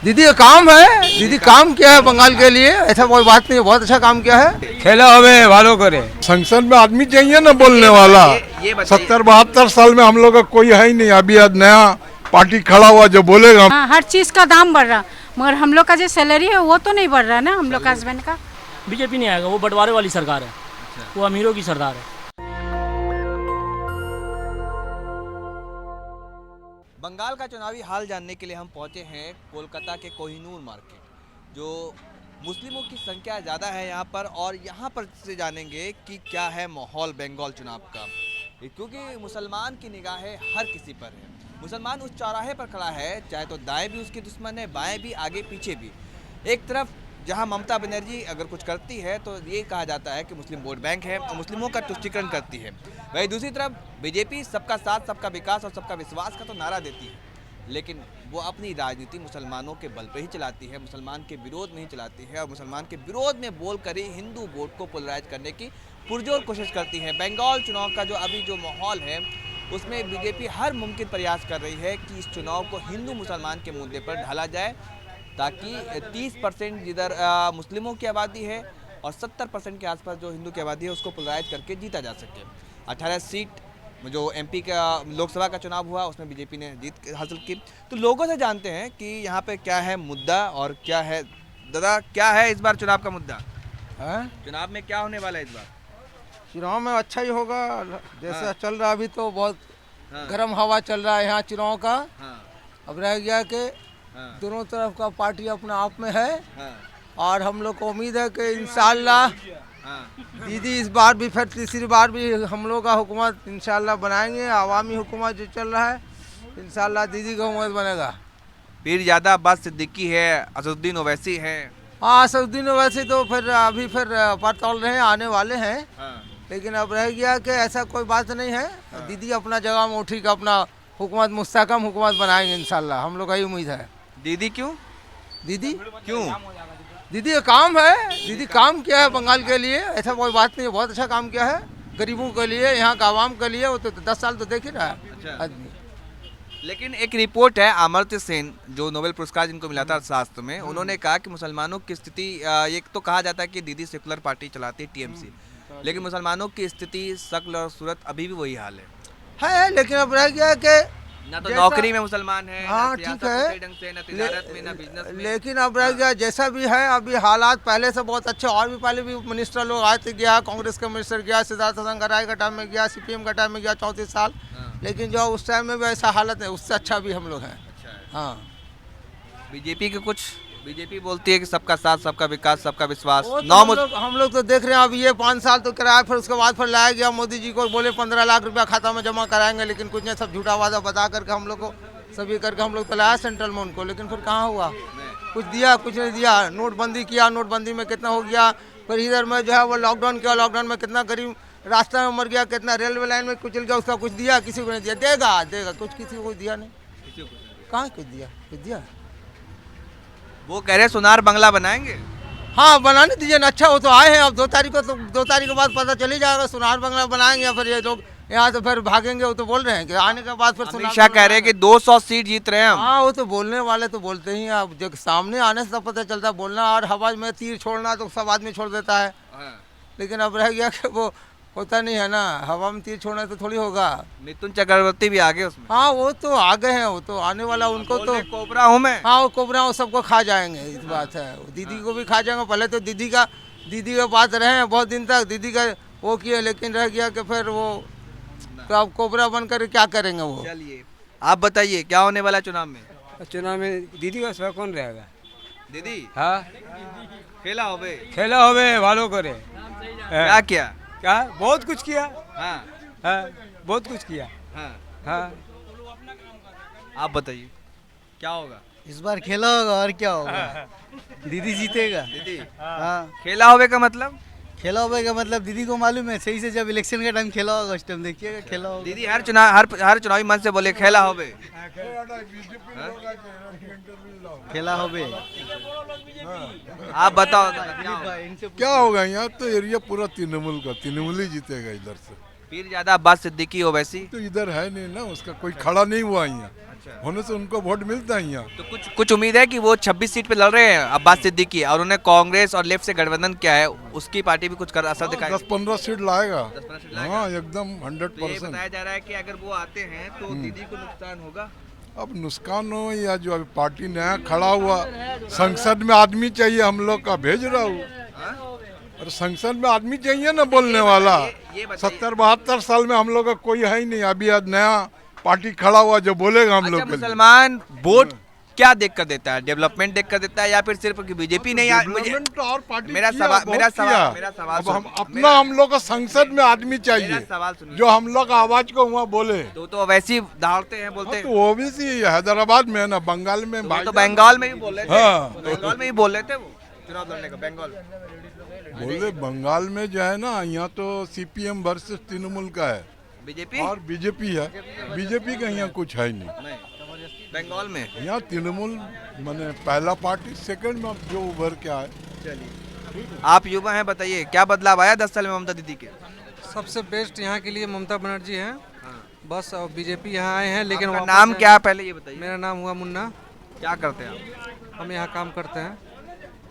दीदी का काम है, दीदी काम किया है बंगाल के लिए, ऐसा कोई बात नहीं है, बहुत अच्छा काम किया है। खेला हमें भालो करे। संसद में आदमी चाहिए ना बोलने वाला। 70-72 साल में हम लोग का कोई है ही नहीं, अभी आज नया पार्टी खड़ा हुआ जो बोलेगा। हाँ, हर चीज का दाम बढ़ रहा, मगर हम लोग का जो सैलरी है वो तो नहीं बढ़ रहा ना, हम लोग का हस्बैंड का। बीजेपी नहीं आएगा, वो बंटवारे वाली सरकार है। वो अमीरों की सरकार है। बंगाल का चुनावी हाल जानने के लिए हम पहुंचे हैं कोलकाता के कोहिनूर मार्केट, जो मुस्लिमों की संख्या ज़्यादा है यहाँ पर, और यहाँ पर से जानेंगे कि क्या है माहौल बंगाल चुनाव का, क्योंकि मुसलमान की निगाहें हर किसी पर है। मुसलमान उस चौराहे पर खड़ा है, चाहे तो दाएं भी उसके दुश्मन है, बाएं भी, आगे पीछे भी। एक तरफ जहाँ ममता बनर्जी अगर कुछ करती है तो ये कहा जाता है कि मुस्लिम वोट बैंक है और मुस्लिमों का तुष्टीकरण करती है। वहीं दूसरी तरफ बीजेपी सबका साथ, सबका विकास और सबका विश्वास का तो नारा देती है, लेकिन वो अपनी राजनीति मुसलमानों के बल पर ही चलाती है, मुसलमान के विरोध में ही चलाती है, और मुसलमान के विरोध में बोलकर ही हिंदू वोट को पोलराइज करने की पुरजोर कोशिश करती है। बंगाल चुनाव का जो अभी जो माहौल है उसमें बीजेपी हर मुमकिन प्रयास कर रही है कि इस चुनाव को हिंदू मुसलमान के मुद्दे पर ढाला जाए, ताकि 30% जिधर मुस्लिमों की आबादी है और 70% के आसपास जो हिंदू की आबादी है उसको पोलराइज करके जीता जा सके। 18 सीट जो एमपी का लोकसभा का चुनाव हुआ उसमें बीजेपी ने जीत हासिल की। तो लोगों से जानते हैं कि यहाँ पे क्या है मुद्दा और क्या है। दादा, क्या है इस बार चुनाव का मुद्दा? चुनाव में क्या होने वाला है इस बार? चुनाव में अच्छा ही होगा, जैसा चल रहा अभी तो बहुत गर्म हवा चल रहा है यहाँ चुनाव का। अब रह गया कि दोनों तरफ का पार्टी अपने आप में है, और हम लोग को उम्मीद है कि इंशाल्लाह दीदी इस बार भी फिर तीसरी बार भी हम लोग का हुकूमत इंशाल्लाह बनाएंगे। आवामी हुकूमत जो चल रहा है इंशाल्लाह दीदी का हुकूमत बनेगा। पीर ज़्यादा अब्बास सिद्दीकी है, असदुद्दीन ओवैसी है। हाँ, असदुद्दीन ओवैसी तो फिर अभी फिर पर तौल रहे हैं, आने वाले हैं। लेकिन अब रह गया कि ऐसा कोई बात नहीं है, दीदी अपना जगह में उठी का अपना हुकूमत मुस्तहकम हुकूमत बनाएंगे इंशाल्लाह, हम लोग का ही उम्मीद है। दीदी क्यों? दीदी क्यों? दीदी का काम है, दीदी काम किया है बंगाल के लिए, ऐसा कोई बात नहीं है, बहुत अच्छा काम किया है गरीबों के लिए, यहाँ का आवाम के लिए। वो तो 10 साल तो देख ही रहा है आदमी। लेकिन एक रिपोर्ट है अमर्त्य सेन, जो नोबेल पुरस्कार जिनको मिला था अर्थशास्त्र में, उन्होंने कहा कि मुसलमानों की स्थिति, एक तो कहा जाता है कि दीदी सेकुलर पार्टी चलाती है टीएमसी, लेकिन मुसलमानों की स्थिति शक्ल और सूरत अभी भी वही हाल है। लेकिन अब रह गया कि ना तो नौकरी में मुसलमान है, हाँ ना ठीक सियासत ढंग है, से, ना तिजारत में, ना बिजनेस में। लेकिन अब रह गया जैसा भी है, अभी हालात पहले से बहुत अच्छे, और भी पहले भी मिनिस्टर लोग आए थे, गया कांग्रेस का मिनिस्टर गया, सिद्धार्थ शंकराय का टाइम में गया, सीपीएम का टाइम में गया 34 साल, लेकिन जो उस टाइम में भी ऐसा हालत है, उससे अच्छा भी हम लोग हैं। हाँ, बीजेपी के कुछ, बीजेपी बोलती है कि सबका साथ, सबका विकास, सबका विश्वास। हम लोग तो देख रहे हैं, अब ये 5 साल तो कराया, फिर उसके बाद फिर लाया गया मोदी जी को, बोले 15 लाख रुपया खाता में जमा कराएंगे, लेकिन कुछ नहीं, सब झूठा वादा बता करके हम लोग को सभी करके हम लोग तो लाया सेंट्रल में उनको, लेकिन फिर कहाँ हुआ, कुछ दिया कुछ नहीं दिया। नोटबंदी किया, नोटबंदी में कितना हो गया, फिर इधर में जो है वो लॉकडाउन किया, लॉकडाउन में कितना गरीब रास्ता में मर गया, कितना रेलवे लाइन में कुचल गया, उसका कुछ दिया? किसी को नहीं दिया। देगा कुछ, किसी को कुछ दिया नहीं, कहाँ कुछ दिया, कुछ दिया? वो कह रहे सोनार बंगला बनाएंगे। हाँ, बनाने दीजिए ना, अच्छा वो तो आए हैं, अब 2 तारीख को, तो 2 तारीख के बाद पता चल ही जाएगा सोनार बंगला बनाएंगे, फिर ये लोग यहाँ तो फिर भागेंगे। वो तो बोल रहे हैं कि आने के बाद फिर अमित शाह कह रहे हैं कि 200 सीट जीत रहे हैं हम। हाँ, वो तो बोलने वाले तो बोलते ही हैं, अब जब सामने आने से पता चलता है, बोलना और हवा में तीर छोड़ना तो सब आदमी छोड़ देता है, लेकिन अब रह गया कि वो होता नहीं है ना, हवा में तीर छोड़ना तो थोड़ी होगा। मिथुन चक्रवर्ती भी आगे उसमें। हाँ, वो तो आगे हैं, वो तो आने वाला उनको तो कोबरा हूँ मैं। हाँ, वो कोबरा वो सबको खा जाएंगे, इस बात है, दीदी को भी खा जाएंगे। पहले तो दीदी के पास रहे हैं बहुत दिन तक, दीदी का वो किए, लेकिन रह गया कि फिर वो तो अब कोबरा बनकर क्या करेंगे वो। चलिए आप बताइए क्या होने वाला चुनाव में? चुनाव में दीदी का सिवा कौन रहेगा? दीदी हाँ, खेला होवे, खेला हमें भालो करे। क्या किया? क्या बहुत कुछ किया। हाँ हाँ, बहुत कुछ किया। हाँ, हाँ, आप बताइए क्या होगा इस बार? खेला होगा और क्या होगा, दीदी जीतेगा। दीदी? हाँ, खेला होवे का मतलब? खेला होगा का मतलब दीदी को मालूम है सही से, जब इलेक्शन का टाइम खेला होगा उस टाइम देखिएगा खेला होगा। दीदी हर चुनावी मंच से बोले खेला होवे। खेला होवे। आप बताओ क्या होगा? यहाँ तो एरिया पूरा तृणमूल का, तृणमूल ही जीतेगा इधर से। पीर ज्यादा अब्बास सिद्दीकी ओवैसी। तो इधर है नहीं ना, उसका कोई खड़ा नहीं हुआ यहाँ, होने से उनको वोट मिलता है यहाँ। तो कुछ उम्मीद है कि वो 26 सीट पे लड़ रहे हैं अब्बास सिद्दीकी, और उन्हें कांग्रेस और लेफ्ट से गठबंधन किया है, उसकी पार्टी भी कुछ कर असर दिखाएगी। 10-15 सीट लाएगा। 10-15 सीट लाएगा। हाँ एकदम तो ये 100%। बताया जा रहा है कि अगर वो आते हैं तो दीदी को नुकसान होगा। अब नुकसान हो या जो अभी पार्टी नया खड़ा हुआ, संसद में आदमी चाहिए, हम लोग का भेज रहा हूँ। और संसद में आदमी चाहिए ना बोलने वाला। ये बताइए। 70-72 साल में हम लोग का कोई है ही नहीं, अभी आज नया पार्टी खड़ा हुआ जो बोलेगा हम लोग अच्छा, के लिए। मुसलमान वोट क्या देख कर देता है? डेवलपमेंट देख कर देता है या फिर सिर्फ बीजेपी नहीं? डेवलपमेंट तो और पार्टी मेरा किया, सवाल बहुत किया। सवाल अब हम सुन- अपना हम लोग का संसद में आदमी मेरा चाहिए सवाल सुनिए। जो हम लोग आवाज को वहाँ बोले। तो वैसे ही दहाड़ते हैं, बोलते हाँ, हैं। तो वो भी सी हैदराबाद में है ना, बंगाल में वो तो भाईजान बंगाल में ही बोल रहे थे। हाँ। बंगाल में ही बोल रहे थे वो चुनाव लड़ने का। बंगाल बोले बंगाल में जो है ना, यहाँ तो सीपीएम वर्सेस तृणमूल का है बीजेपी और बीजेपी है। बीजेपी का यहाँ कुछ है नहीं, नहीं, बंगाल में। यहाँ तृणमूल माने पहला पार्टी, सेकंड में अब जो उभर के आए। चलिए, आप युवा हैं, बताइए क्या बदलाव आया 10 साल में ममता दीदी के? सबसे बेस्ट यहाँ के लिए ममता बनर्जी हैं। बस और बीजेपी यहाँ आए हैं, लेकिन आपका वापस नाम हैं। क्या है पहले ये बताइए? मेरा नाम हुआ मुन्ना। क्या करते हैं आप? हम यहाँ काम करते हैं।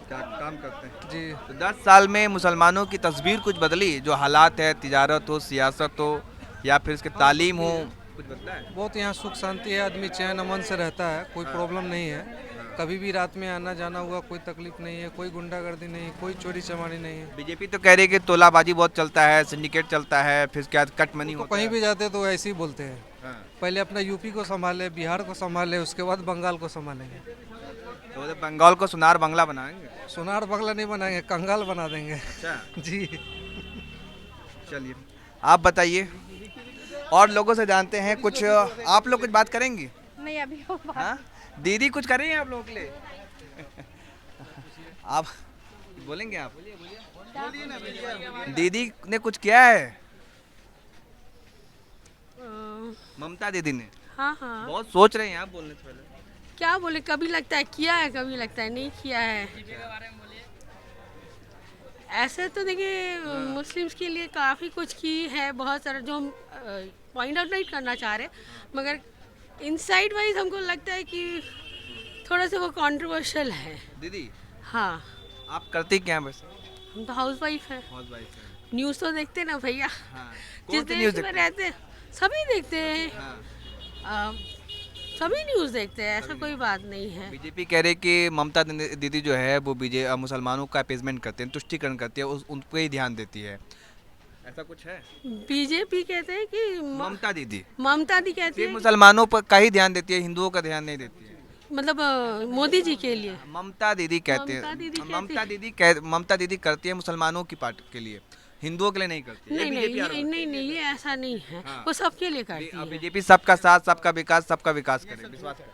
क्या काम करते हैं? जी। तो 10 साल में मुसलमानों की तस्वीर कुछ बदली? जो हालात है, तिजारत हो, सियासत हो, या फिर इसके तालीम हो, कुछ बदला है? बहुत यहाँ सुख शांति है, आदमी चैन अमन से रहता है, कोई प्रॉब्लम नहीं है। कभी भी रात में आना जाना हुआ कोई तकलीफ नहीं है, कोई गुंडागर्दी नहीं, कोई चोरी चमारी नहीं है। बीजेपी तो कह रही है कि तोलाबाजी बहुत चलता है, सिंडिकेट चलता है, फिर क्या कट मनी तो होता कहीं है। भी जाते तो ऐसे ही बोलते हैं। हाँ। पहले अपना यूपी को संभाले, बिहार को संभाले, उसके बाद बंगाल को संभालेंगे। तो वो बंगाल को सुनार बंगला बनाएंगे। सोनार बंगला नहीं बनाएंगे, कंगाल बना देंगे। अच्छा, जी। चलिए आप बताइए, और लोगों से जानते हैं कुछ। आप लोग कुछ बात करेंगी? नहीं अभी वो हाँ, दीदी कुछ कर रही हैं आप लोगों के लिए? आप बोलेंगे? आप दीदी ने कुछ किया है? ममता दीदी ने हाँ हाँ, बहुत सोच रहे हैं आप बोलने से पहले। क्या बोले, कभी लगता है किया है, कभी लगता है नहीं किया है। ऐसे तो देखिए मुस्लिम्स के लिए काफ़ी कुछ की है, बहुत सारा जो हम पॉइंट आउट नहीं करना चाह रहे, मगर इनसाइड वाइज हमको लगता है कि थोड़ा सा वो कंट्रोवर्शियल है। दीदी हाँ, आप करती क्या हैं वैसे? हम तो हाउस वाइफ है। हाउस वाइफ है। न्यूज़ तो देखते ना भैया, हाँ। जिस कौन सी न्यूज़ देश में देखते हैं? रहते हैं सभी देखते हैं। हाँ। सभी न्यूज़ देखते हैं, ऐसा कोई बात नहीं है। बीजेपी कह रही कि ममता दीदी जो है वो मुसलमानों का अपीसमेंट करते हैं, तुष्टिकरण करती है, उन पे ही ध्यान देती है। ऐसा कुछ है? बीजेपी कहते हैं कि ममता दीदी ममता दी कहती सिर्फ है मुसलमानों पर का ही ध्यान देती है, हिंदुओं का ध्यान नहीं देती है। मतलब मोदी जी के लिए। ममता दीदी कहते हैं, ममता दीदी करती है मुसलमानों की पार्टी के लिए, हिंदुओं के लिए नहीं करती। नहीं नहीं, ये ऐसा नहीं है। हाँ। वो सबके लिए करती है। बीजेपी सबका साथ, सबका विकास करे, विश्वास करे।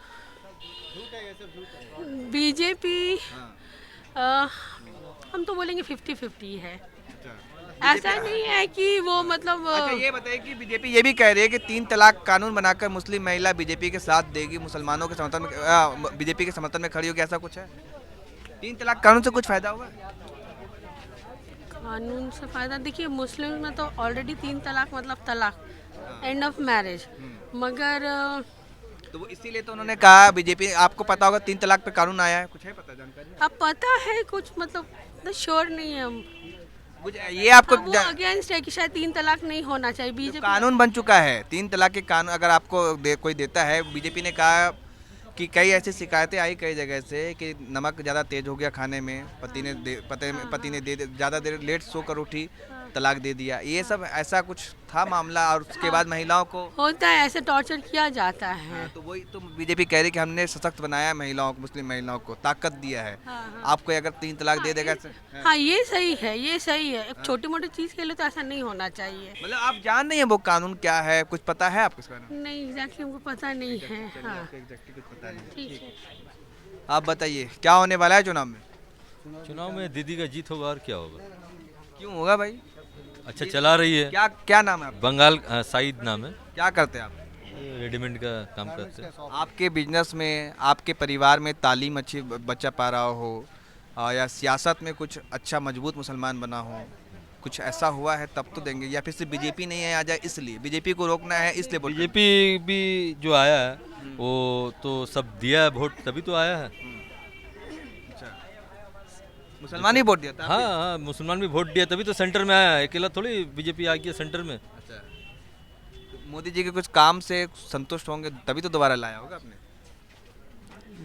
बीजेपी हाँ। हम तो बोलेंगे 50-50 है। ऐसा नहीं है कि वो मतलब अच्छा ये बताइए कि बीजेपी ये भी कह रही है कि 3 तलाक कानून बनाकर मुस्लिम महिला बीजेपी के साथ देगी, मुसलमानों के समर्थन में, बीजेपी के समर्थन में खड़ी होगी, ऐसा कुछ है? 3 तलाक कानून से कुछ फायदा होगा? कानून से फायदा देखिए, मुस्लिम में तो ऑलरेडी 3 तलाक मतलब तलाक, एंड ऑफ मैरिज। मगर तो वो इसीलिए तो उन्होंने कहा, बीजेपी, आपको पता होगा 3 तलाक पे कानून आया है, कुछ है पता, जानकारी? अब पता है कुछ, मतलब श्योर नहीं है हम। ये आपको वो अगेंस्ट है कि शायद 3 तलाक नहीं होना चाहिए। बीजेपी कानून बन चुका है 3 तलाक के कानून, अगर आपको कोई देता है। बीजेपी ने कहा कि कई ऐसी शिकायतें आई कई जगह से कि नमक ज़्यादा तेज हो गया खाने में, पति ने ज़्यादा देर लेट सोकर उठी, तलाक दे दिया, ये सब ऐसा कुछ था मामला। और उसके बाद महिलाओं को होता है, ऐसे टॉर्चर किया जाता है। तो वही तो बीजेपी कह रही कि हमने सशक्त बनाया महिलाओं को, मुस्लिम महिलाओं को ताकत दिया है। आपको अगर 3 तलाक दे देगा, हाँ ये सही है, ये सही है। एक छोटी मोटी चीज़ के लिए तो ऐसा नहीं होना चाहिए। मतलब आप जान नहीं है वो कानून क्या है, कुछ पता है आपको इसके बारे में? नहीं एग्जैक्टली हमको पता नहीं है। हाँ कुछ पता नहीं। ठीक है। आप बताइए क्या होने वाला है चुनाव में? चुनाव में दीदी का जीत होगा और क्या होगा। क्यों होगा भाई? अच्छा चला रही है। क्या नाम है आपका? बंगाल साइद नाम है। क्या करते हैं आप? रेडीमेड का काम करते हैं। आपके बिजनेस में, आपके परिवार में तालीम अच्छी बच्चा पा रहा हो, या सियासत में कुछ अच्छा मजबूत मुसलमान बना हो, कुछ ऐसा हुआ है तब तो देंगे, या फिर सिर्फ बीजेपी नहीं है आ जाए इसलिए बीजेपी को रोकना है इसलिए वोट करना बीजेपी भी जो आया है वो तो सब दिया है वोट तभी तो आया है। है? अच्छा, मुसलमान ही वोट दिया था हाँ हाँ मुसलमान भी वोट दिया तभी तो सेंटर में आया है, अकेला थोड़ी बीजेपी आ गया सेंटर में। अच्छा, तो मोदी जी के कुछ काम से संतुष्ट होंगे तभी तो दोबारा लाया होगा आपने।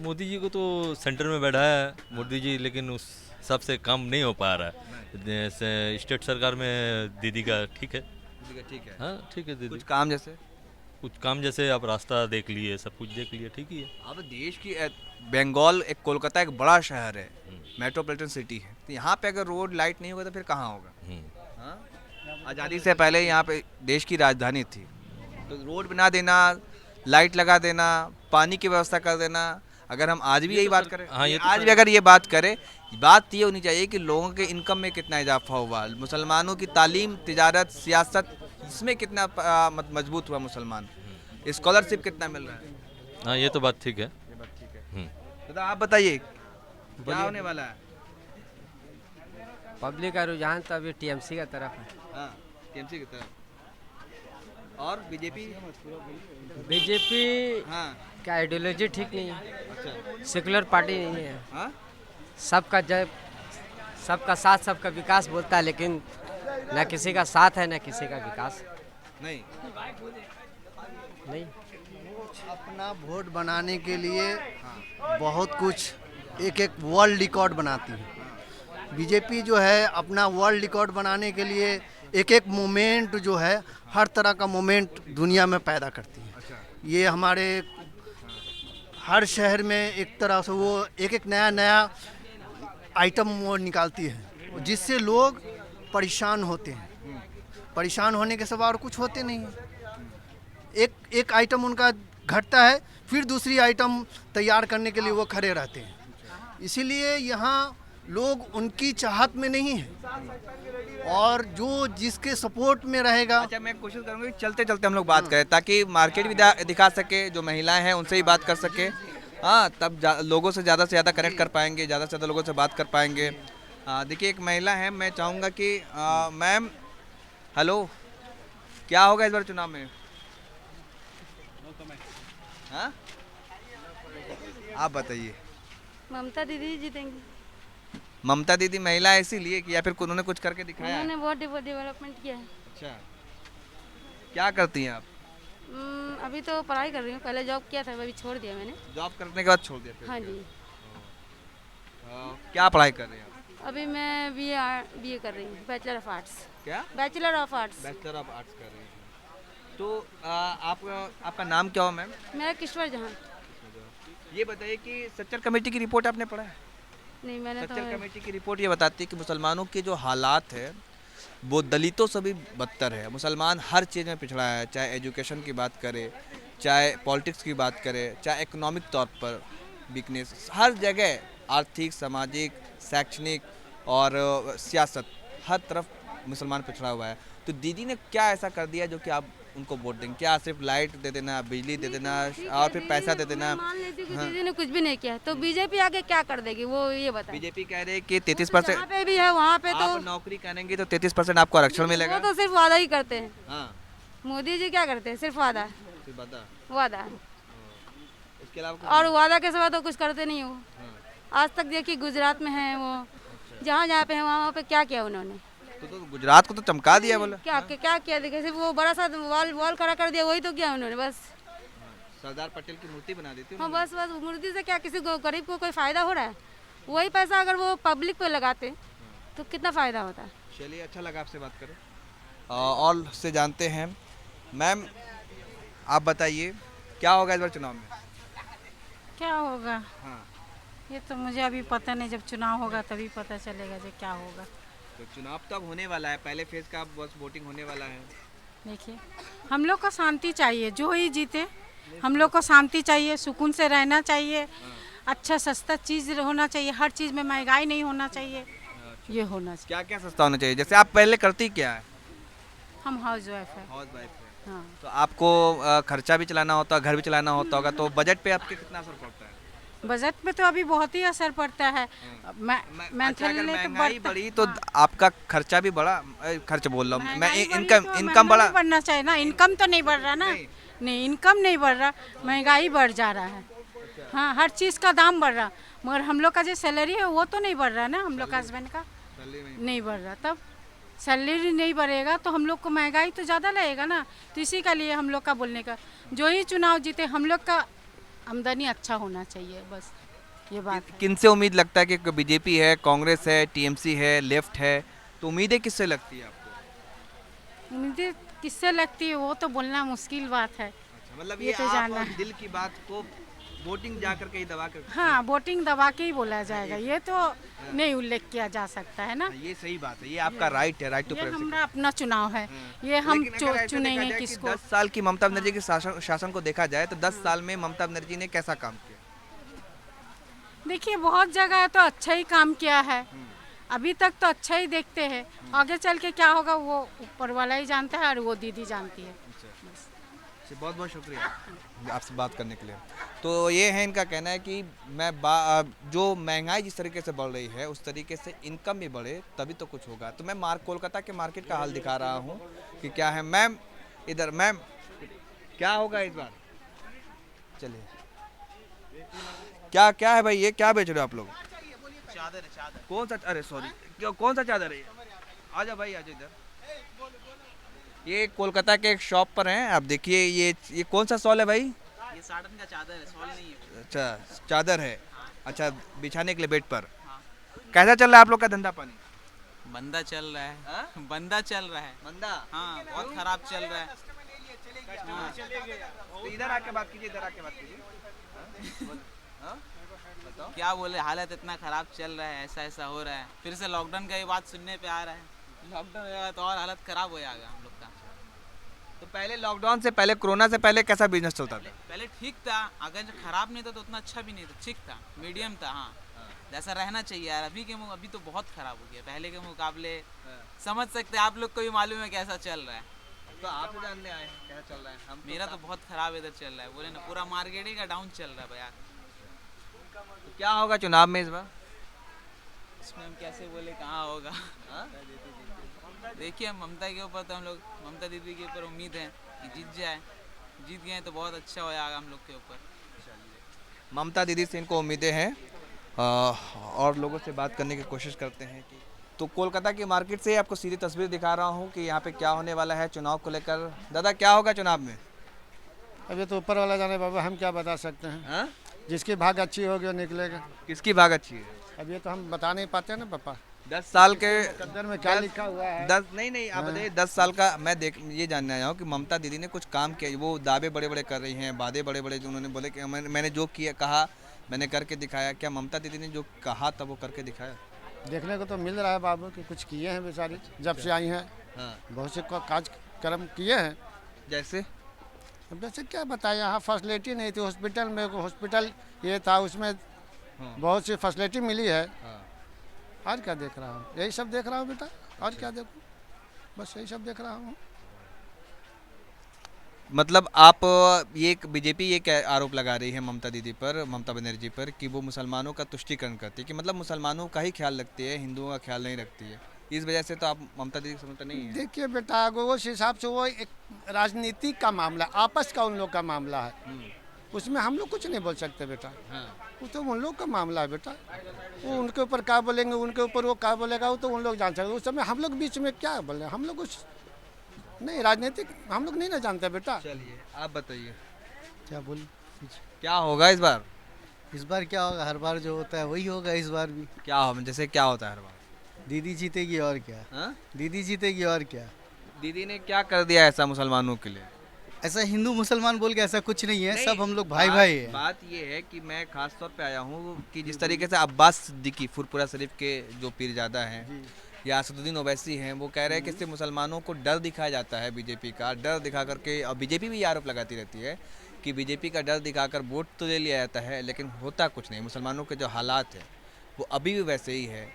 मोदी जी को तो सेंटर में बैठाया है मोदी जी, लेकिन उस हिसाब से काम नहीं हो पा रहा है। जैसे स्टेट सरकार में दीदी का ठीक है। ठीक है, हाँ ठीक है दीदी। कुछ काम जैसे कुछ काम जैसे आप रास्ता देख लिए, सब कुछ देख लिया, ठीक ही है। अब देश की बंगाल एक कोलकाता एक बड़ा शहर है, मेट्रोपॉलिटन सिटी है, तो यहाँ पे अगर रोड लाइट नहीं होगा तो फिर कहाँ होगा। हाँ? आज़ादी से पहले यहाँ पे देश की राजधानी थी, तो रोड बना देना, लाइट लगा देना, पानी की व्यवस्था कर देना। अगर हम आज भी यही बात करें, हाँ, ये तो आज भी अगर ये बात करें, बात ये होनी चाहिए कि लोगों के इनकम में कितना इजाफा हुआ, मुसलमानों की तालीम, तिजारत, सियासत, इसमें कितना मजबूत हुआ मुसलमान, स्कॉलरशिप कितना मिल रहा है। हाँ ये तो बात ठीक है। ये बात ठीक है। तो आप बताइए क्या होने वाला है। पब्लिक का रुझान तो अभी टीएमसी का तरफ है। हाँ, टीएमसी की तरफ। और बीजेपी हाँ का आइडियोलॉजी ठीक नहीं है, अच्छा सेकुलर पार्टी नहीं है। हाँ सबका जब सबका साथ सबका विकास बोलता है, लेकिन न किसी का साथ है न किसी का विकास नहीं। नहीं। अपना वोट बनाने के लिए बहुत कुछ एक एक वर्ल्ड रिकॉर्ड बनाती है। बीजेपी जो है अपना वर्ल्ड रिकॉर्ड बनाने के लिए एक एक मोमेंट जो है हर तरह का मोमेंट दुनिया में पैदा करती है। ये हमारे हर शहर में एक तरह से वो एक एक नया नया आइटम वो निकालती है, जिससे लोग परेशान होते हैं। परेशान होने के सिवा और कुछ होते नहीं है। एक आइटम उनका घटता है, फिर दूसरी आइटम तैयार करने के लिए वो खड़े रहते हैं। इसीलिए यहाँ लोग उनकी चाहत में नहीं है, और जो जिसके सपोर्ट में रहेगा। अच्छा, मैं कोशिश करूँगा कि चलते चलते हम लोग बात करें, ताकि मार्केट भी दिखा सके, जो महिलाएं हैं उनसे ही बात कर सके। हाँ, तब लोगों से ज़्यादा कनेक्ट कर पाएंगे, ज़्यादा से ज़्यादा लोगों से बात कर पाएंगे। देखिए एक महिला है, मैं चाहूँगा कि मैम हेलो, क्या होगा इस बार चुनाव में? हाँ, आप बताइए। ममता दीदी जीतेंगी। ममता दीदी महिला है इसीलिए कि, या फिर उन्होंने कुछ करके दिखाया? उन्होंने बहुत डेवलपमेंट किया है। अच्छा, क्या करती हैं आप? अभी तो पढ़ाई कर रही हूँ, पहले जॉब किया था, अभी छोड़ दिया मैंने। जॉब करने के बाद छोड़ दिया फिर? हाँ जी। क्या पढ़ाई कर रहे हैं आप? अभी मैं बीए कर रही हूँ, बैचलर ऑफ आर्ट्स। क्या? Bachelor of arts. Bachelor of arts कर रही हैं। तो आपका नाम क्या हो मैम? मेरा किश्वर जहां। ये बताइए कि सच्चर कमेटी की रिपोर्ट आपने पढ़ा है? नहीं, मैंने सच्चर कमेटी की रिपोर्ट ये बताती है कि मुसलमानों के जो हालात है वो दलितों से भी बदतर है। मुसलमान हर चीज़ में पिछड़ा है, चाहे एजुकेशन की बात करें, चाहे पॉलिटिक्स की बात करें, चाहे इकोनॉमिक तौर पर वीकनेस, हर जगह आर्थिक, सामाजिक, शैक्षणिक और सियासत, हर तरफ मुसलमान पिछड़ा हुआ है। तो दीदी ने क्या ऐसा कर दिया जो कि आप उनको वोट देंगे? क्या सिर्फ लाइट दे देना, बिजली दे देना और फिर पैसा दे देना? मान लेती हूँ कि दीदी ने कुछ भी नहीं किया, तो बीजेपी आगे क्या कर देगी वो ये बताएं। बीजेपी कह रहे हैं कि 33% जहाँ पे भी है वहाँ पे तो आप नौकरी करेंगे तो 33% आपको आरक्षण मिलेगा। वो तो सिर्फ वादा ही करते हैं। हाँ, मोदी जी क्या करते हैं? सिर्फ वादा, फिर बता। वादा, इसके अलावा और वादा के सिवा तो कुछ करते नहीं हो। आज तक देखिए गुजरात में है वो, जहाँ जहाँ पे है वहाँ पे क्या किया उन्होंने? तो गुजरात को तो चमका दिया बोला। क्या किया? देखिए सिर्फ वो बड़ा सा वॉल खड़ा कर दिया, वही तो किया उन्होंने बस। सरदार पटेल की मूर्ति बना दी थी। हाँ बस मूर्ति से क्या किसी गरीब को कोई फायदा हो रहा है? वही पैसा अगर वो पब्लिक पे लगाते तो कितना फायदा होता है। चलिए, अच्छा लगा आपसे बात करें और से जानते हैं। मैम आप बताइए क्या होगा इस बार चुनाव में? क्या होगा? हाँ, ये तो मुझे अभी पता नहीं, जब चुनाव होगा तभी पता चलेगा जो क्या होगा। तो चुनाव तो अब होने वाला है, पहले फेज का बस वोटिंग होने वाला है। देखिए हम लोग को शांति चाहिए, जो ही जीते हम लोग को शांति चाहिए, सुकून से रहना चाहिए, अच्छा सस्ता चीज़ होना चाहिए, हर चीज़ में महंगाई नहीं होना चाहिए, ये होना चाहिए। क्या क्या सस्ता होना चाहिए? जैसे आप पहले करती क्या है? हम हाउस वाइफ है। हाउस वाइफ है। हाँ। तो आपको खर्चा भी चलाना होता है, घर भी चलाना होता होगा, तो बजट पे आपके कितना असर पड़ता है? बजट पे तो अभी बहुत ही असर पड़ता है। अच्छा, अगर तो महंगाई बढ़ता- बढ़ी तो हाँ। आपका खर्चा भी बढ़ा, खर्च बोल रहा हूँ मैं, महंगाई बढ़ी इनकम तो इनकम बढ़ा। महंगा भी बढ़ना चाहिए ना, इनकम तो नहीं बढ़ रहा ना। नहीं, इनकम नहीं बढ़ रहा, महंगाई बढ़ जा रहा है। हाँ, हर चीज़ का दाम बढ़ रहा, मगर हम लोग का जो सैलरी है वो तो नहीं बढ़ रहा ना, हम लोग का हस्बैंड का नहीं बढ़ रहा। तब सैलरी नहीं बढ़ेगा तो हम लोग को महंगाई तो ज़्यादा लगेगा ना। तो इसी का लिए हम लोग का बोलने का, जो ही चुनाव जीते हम लोग का आमदनी अच्छा होना चाहिए, बस ये बात है। किनसे उम्मीद लगता है कि बीजेपी है, कांग्रेस है, टीएमसी है, लेफ्ट है, तो उम्मीदें किससे लगती है आपको? उम्मीदें किससे लगती है वो तो बोलना मुश्किल बात है। मतलब ये ये तो आप जानना और है। दिल की बात को वोटिंग जा करके ही दबा कर। हाँ, वोटिंग दबा के ही बोला जाएगा, ये तो नहीं उल्लेख किया जा सकता है ना। ये सही बात है, ये आपका राइट है, राइट टू ये प्राइवेसी। हमारा अपना चुनाव है, ये हम चुनेंगे किसको। 10 साल की ममता बनर्जी के शासन को देखा जाए तो 10 साल में ममता बनर्जी ने कैसा काम किया? देखिए, बहुत जगह तो अच्छा ही काम किया है, अभी तक तो अच्छा ही देखते हैं। आगे चल के क्या होगा वो ऊपर वाला ही जानता है और वो दीदी जानती है। बहुत बहुत शुक्रिया आपसे बात करने के लिए। तो ये है इनका कहना है कि जो महंगाई जिस तरीके से बढ़ रही है उस तरीके से इनकम भी बढ़े तभी तो कुछ होगा। तो मैं कोलकाता के मार्केट का हाल दिखा रहा हूँ कि क्या है। मैम इधर, मैम क्या होगा इस बार? चलिए, क्या क्या है भाई, ये क्या बेच रहे हो आप लोग? चादर है, चादर। कौन सा, अरे सॉरी, कौन सा चादर है? आ जाओ भाई, आ जाओ इधर। ये कोलकाता के एक शॉप पर हैं, आप देखिए। ये कौन सा सॉल है भाई? ये साड़न का चादर है, सॉल नहीं है। अच्छा, चादर है। अच्छा, बिछाने के लिए बेड पर। कैसा चल रहा है आप लोग का धंधा पानी? बंदा चल रहा है, बंदा चल रहा है। बंदा? हाँ, बहुत खराब चल रहा है। तो इधर आके बात कीजिए, इधर आके बात कीजिए। बताओ। क्या बोले, हालत इतना खराब चल रहा है, ऐसा ऐसा हो रहा है। फिर से लॉकडाउन का ये बात सुनने पे आ रहा है। लॉकडाउन होगा तो और हालत खराब हो जाएगा हम लोग का। तो पहले लॉकडाउन से पहले, कोरोना से पहले कैसा बिजनेस चलता था? पहले ठीक था, अगर खराब नहीं था तो उतना अच्छा भी नहीं था, ठीक था, मीडियम था। हाँ, जैसा रहना चाहिए यार। अभी तो बहुत खराब हो गया पहले के मुकाबले। समझ सकते हैं, आप लोग को भी मालूम है कैसा चल रहा है। तो आप तो जानने आए हैं कैसा चल रहा है। हम मेरा तो बहुत खराब इधर चल रहा है, बोले ना, पूरा मार्केट ही का डाउन चल रहा है भैया। तो क्या होगा चुनाव में इस बार? इसमें हम कैसे बोले कहाँ होगा। देखिए, ममता के ऊपर तो हम लोग, ममता दीदी के ऊपर उम्मीद है कि जीत गए तो बहुत अच्छा हो जाएगा हम लोग के ऊपर। ममता दीदी से इनको उम्मीदें हैं। और लोगों से बात करने की कोशिश करते हैं कि तो कोलकाता की मार्केट से आपको सीधी तस्वीर दिखा रहा हूँ कि यहाँ पे क्या होने वाला है चुनाव को लेकर। दादा, क्या होगा चुनाव में? अभी तो ऊपर वाला जाने बाबा, हम क्या बता सकते हैं। हाँ? जिसकी भाग अच्छी होगी वो निकलेगा। किसकी भाग अच्छी है? अब ये तो हम बता नहीं पाते ना पापा। 10 साल के मुकद्दर में क्या लिखा हुआ है? 10 नहीं आप बताइए। 10 साल का मैं ये जानने आया हूँ कि ममता दीदी ने कुछ काम किया, वो दावे बड़े बड़े कर रही हैं, वादे बड़े बड़े जो उन्होंने बोले कि मैंने जो किया, कहा मैंने करके दिखाया। क्या ममता दीदी ने जो कहा था वो करके दिखाया? देखने को तो मिल रहा है बाबू कि कुछ किए हैं बेचारी, जब से आई हैं। हाँ। बहुत से काज कर्म किए हैं। जैसे अब जैसे क्या बताया, यहाँ फैसिलिटी नहीं थी हॉस्पिटल में, हॉस्पिटल ये था उसमें बहुत सी फैसिलिटी मिली है। और क्या देख रहा हूँ, यही सब देख रहा हूँ बेटा, और क्या देखूँ, बस यही सब देख रहा हूँ। मतलब आप ये बीजेपी ये आरोप लगा रही है ममता दीदी पर, ममता बनर्जी पर, कि वो मुसलमानों का तुष्टीकरण करती है, कि मतलब मुसलमानों का ही ख्याल रखती है, हिंदुओं का ख्याल नहीं रखती है। इस वजह से तो आप ममता दीदी समझता नहीं है? देखिए बेटा, उस हिसाब से वो एक राजनीति का मामला, आपस का उन लोग का मामला है, उसमें हम लोग कुछ नहीं बोल सकते बेटा। वो तो उन लोग का मामला है बेटा, वो उनके ऊपर क्या बोलेंगे, उनके ऊपर वो क्या बोलेगा, वो तो उन लोग जान सकते। उस समय हम लोग बीच में क्या बोले, हम लोग कुछ नहीं, राजनीतिक हम लोग नहीं ना जानते बेटा। चलिए आप बताइए क्या बोल, क्या होगा इस बार? इस बार क्या होगा, हर बार जो होता है वही होगा इस बार भी। क्या हो, जैसे क्या होता है हर बार? दीदी जीतेगी और क्या। हाँ? दीदी जीतेगी और क्या। दीदी ने क्या कर दिया ऐसा मुसलमानों के लिए? ऐसा हिंदू मुसलमान बोल के ऐसा कुछ नहीं है, नहीं, सब हम लोग भाई भाई है। बात ये है कि मैं खास तौर पे आया हूँ कि जिस तरीके से अब्बास सिद्दीकी फुरपुरा शरीफ के जो पीरजादा हैं या असदुद्दीन ओवैसी हैं, वो कह रहे हैं कि इससे मुसलमानों को डर दिखाया जाता है बीजेपी का, डर दिखा करके। और बीजेपी भी ये आरोप लगाती रहती है कि बीजेपी का डर दिखाकर वोट तो ले लिया जाता है लेकिन होता कुछ नहीं। मुसलमानों के जो हालात है वो अभी भी वैसे ही है,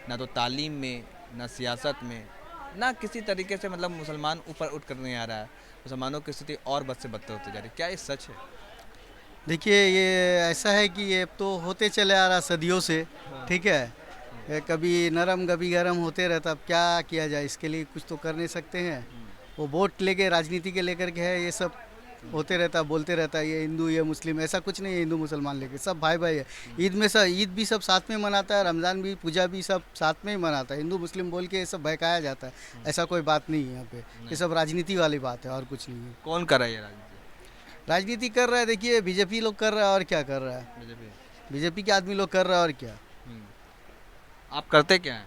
ना तो तालीम में, ना सियासत में, ना किसी तरीके से मतलब मुसलमान ऊपर उठ कर नहीं आ रहा है। मुसलमानों की स्थिति और बद से बदतर होती जा रही है। क्या ये सच है? देखिए ये ऐसा है कि ये तो होते चले आ रहा सदियों से, ठीक है। ये कभी नरम कभी गरम होते रहता, अब क्या किया जाए, इसके लिए कुछ तो कर नहीं सकते हैं। वो वोट लेके राजनीति के लेकर के है, ये सब होते रहता, बोलते रहता है ये हिंदू ये मुस्लिम, ऐसा कुछ नहीं है। हिंदू मुसलमान लेके सब भाई भाई है। ईद में सब, ईद भी सब साथ में मनाता है, रमज़ान भी, पूजा भी सब साथ में ही मनाता है। हिंदू मुस्लिम बोल के ये सब बहकाया जाता है, ऐसा कोई बात नहीं है यहाँ पे। ये सब राजनीति वाली बात है और कुछ नहीं है। कौन कर रहा है ये राजनीति? राजनीति कर रहा है, देखिए बीजेपी लोग कर रहा है और क्या कर रहा है, बीजेपी के आदमी लोग कर रहा है और क्या। आप करते क्या हैं?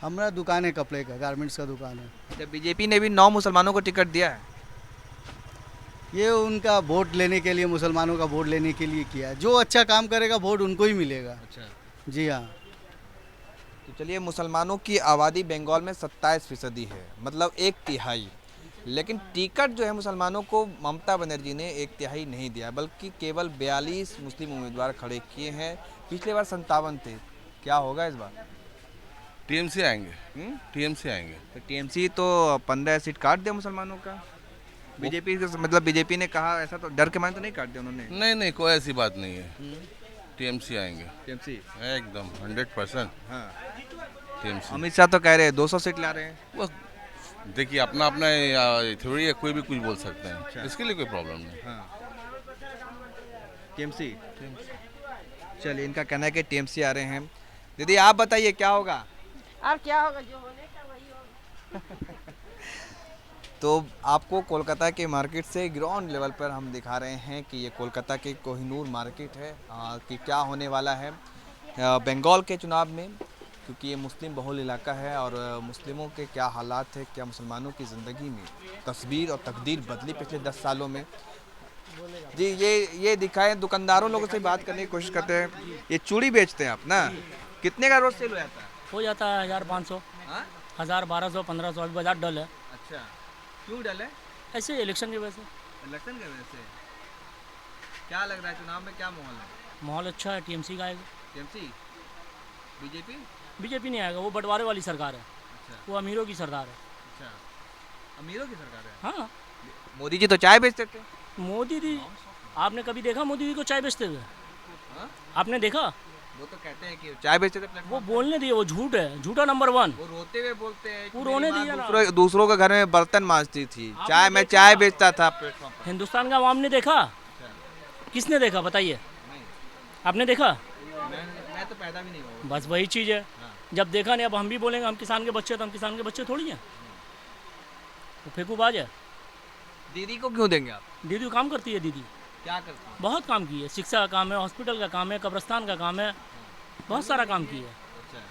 हमारा दुकान है कपड़े का, गारमेंट्स का दुकान है। जब बीजेपी ने भी 9 मुसलमानों को टिकट दिया है, ये उनका वोट लेने के लिए, मुसलमानों का वोट लेने के लिए किया है। जो अच्छा काम करेगा वोट उनको ही मिलेगा। अच्छा, जी हाँ। तो चलिए, मुसलमानों की आबादी बंगाल में 27% है, मतलब 1/3। लेकिन टिकट जो है मुसलमानों को ममता बनर्जी ने 1/3 नहीं दिया, बल्कि केवल 42 मुस्लिम उम्मीदवार खड़े किए हैं। पिछले बार 57 थे। क्या होगा इस बार? टीएमसी आएंगे। टीएमसी आएंगे। तो टीएमसी तो 15 सीट काट दिया मुसलमानों का। बीजेपी मतलब बीजेपी ने कहा, ऐसा तो डर के मारे तो नहीं काट दिया उन्होंने? नहीं नहीं, कोई ऐसी बात नहीं है। टीएमसी आएंगे। टीएमसी एकदम 100%। हाँ, टीएमसी। अमित शाह तो कह रहे हैं 200 सीट ला रहे हैं। वो देखिए, अपना अपना थ्योरी है, कोई भी कुछ बोल सकते हैं। अच्छा। इसके लिए कोई प्रॉब्लम नहीं। हाँ, टीएमसी। चलिए, इनका कहना है कि टीएमसी आ रहे हैं। दीदी आप बताइए क्या होगा? अब क्या होगा, जो होने का वही होगा। तो आपको कोलकाता के मार्केट से ग्राउंड लेवल पर हम दिखा रहे हैं कि ये कोलकाता के कोहिनूर मार्केट है, कि क्या होने वाला है बंगाल के चुनाव में, क्योंकि ये मुस्लिम बहुल इलाका है और मुस्लिमों के क्या हालात है, क्या मुसलमानों की ज़िंदगी में तस्वीर और तकदीर बदली पिछले 10 सालों में। जी, ये दिखाएं। दुकानदारों लोगों से बात करने की कोशिश करते हैं। ये चूड़ी बेचते हैं आप ना, कितने का रोज सेल हो जाता है? हो जाता है 1500, 1000, 1200, 1500। अभी बाजार डल है। अच्छा, क्यों डल है? ऐसे इलेक्शन की वजह से। इलेक्शन की वजह से। क्या लग रहा है चुनाव में क्या माहौल है? माहौल अच्छा है, टीएमसी का आएगा। टीएमसी? बीजेपी? बीजेपी नहीं आएगा, वो बंटवारे वाली सरकार है। अच्छा, वो अमीरों की सरकार है। अच्छा, अमीरों की सरकार है। हाँ, मोदी जी तो चाय बेचते थे। मोदी जी, आपने कभी देखा मोदी जी को चाय बेचते हुए? हाँ? आपने देखा? वो तो कहते हैं कि चाय बेचते थे वो प्लेटफॉर्म। बोलने दिए, वो झूठ है, झूठा नंबर 1। वो रोते हुए बोलते हैं कि वो रोने मेरी दिया माँ ना। दूसरों के घर में बर्तन मांजती थी, चाय मैं चाय बेचता था प्लेटफॉर्म पर। हिंदुस्तान का आवाम ने देखा? किसने देखा बताइए? आपने देखा? मैं तो पैदा भी नहीं हुआ। बस वही चीज़ है। जब देखा नहीं, अब हम भी बोलेंगे हम किसान के बच्चे, तो हम किसान के बच्चे थोड़ी हैं, वो फेंकूबाज है। दीदी को क्यों देंगे आप? दीदी काम करती है। दीदी क्या करती है? बहुत काम की है, शिक्षा का काम है, हॉस्पिटल का काम है, कब्रिस्तान का काम है, बहुत सारा काम की है। अच्छा,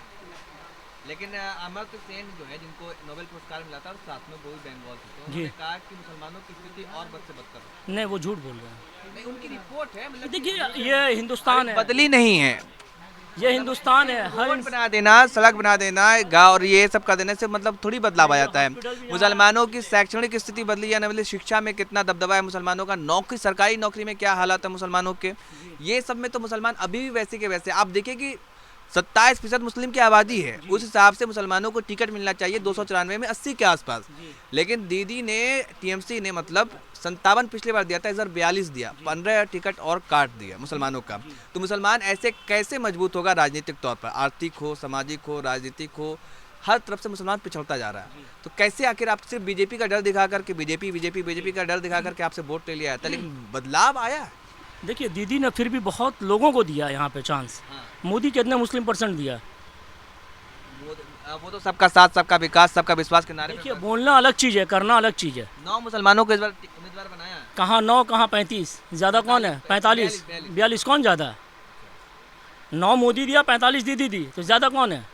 लेकिन अमर्त्य सेन जो है, जिनको नोबेल पुरस्कार मिला था और साथ में वो भी बंगाल से, तो उन्होंने कहा कि मुसलमानों की स्थिति और बद से बदतर है। नहीं, वो झूठ बोल रहे हैं। नहीं, उनकी रिपोर्ट है। मतलब देखिए, ये हिंदुस्तान है, बदली नहीं है। ये हिंदुस्तान है। हर रोड बना देना, सड़क बना देना, गाँव और ये सब कर देने से मतलब थोड़ी बदलाव आ जाता है। मुसलमानों की शैक्षणिक स्थिति बदली या न बदली, शिक्षा में कितना दबदबा है मुसलमानों का, नौकरी, सरकारी नौकरी में क्या हालात है मुसलमानों के, ये सब में तो मुसलमान अभी भी वैसे के वैसे। आप देखिए कि 27% मुस्लिम की आबादी है, उस हिसाब से मुसलमानों को टिकट मिलना चाहिए 294 में 80 के आसपास। लेकिन दीदी ने, टीएमसी ने मतलब 57 पिछले बार दिया था, इस बार 42 दिया, 15 टिकट और काट दिया मुसलमानों का। तो मुसलमान ऐसे कैसे मजबूत होगा राजनीतिक तौर पर? आर्थिक हो, सामाजिक हो, राजनीतिक हो, हर तरफ से मुसलमान पिछड़ता जा रहा है। तो कैसे आखिर आप सिर्फ बीजेपी का डर दिखा करके, बीजेपी का डर दिखा करके आपसे वोट ले लिया जाता, लेकिन बदलाव आया? देखिए, दीदी ने फिर भी बहुत लोगों को दिया यहाँ पे चांस। मोदी कितने मुस्लिम परसेंट दिया? वो तो सबका साथ, सबका विकास, सबका विश्वास के नारे। देखिए, बोलना अलग चीज़ है, करना अलग चीज़ है। 9 मुसलमानों को इस बार उम्मीदवार बनाया। कहाँ 9, कहाँ 35? ज़्यादा कौन है? 45, 42 कौन ज़्यादा है? 9 मोदी दिया, 45 दीदी दी, तो ज़्यादा कौन है?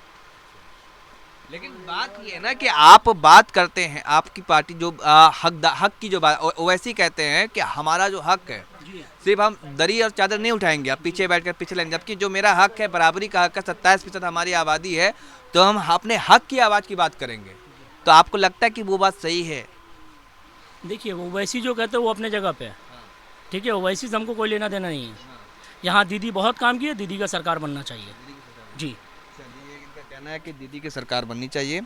लेकिन बात ये है ना कि आप बात करते हैं, आपकी पार्टी जो हक की जो बात, ओवैसी कहते हैं कि हमारा जो हक है, सिर्फ हम दरी और चादर नहीं उठाएंगे, आप पीछे बैठकर पीछे लेंगे, जबकि जो मेरा हक है, बराबरी का हक है, 27% हमारी आबादी है, तो हम अपने हक की आवाज़ की बात करेंगे। तो आपको लगता है कि वो बात सही है? देखिए, वो ओवैसी जो कहते हैं वो अपने जगह पे है, ठीक है, ओवैसी से हमको कोई लेना देना नहीं है। यहाँ दीदी बहुत काम की है, दीदी का सरकार बनना चाहिए। जी, कहना है कि दीदी की सरकार बननी चाहिए।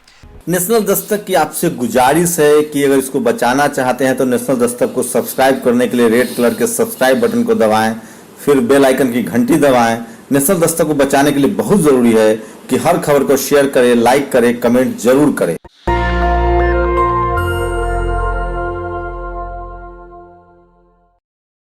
नेशनल दस्तक की आपसे गुजारिश है कि अगर इसको बचाना चाहते हैं तो नेशनल दस्तक को सब्सक्राइब करने के लिए रेड कलर के सब्सक्राइब बटन को दबाएं, फिर बेल आइकन की घंटी दबाएं। नेशनल दस्तक को बचाने के लिए बहुत जरूरी है कि हर खबर को शेयर करें, लाइक करें, कमेंट जरूर करें।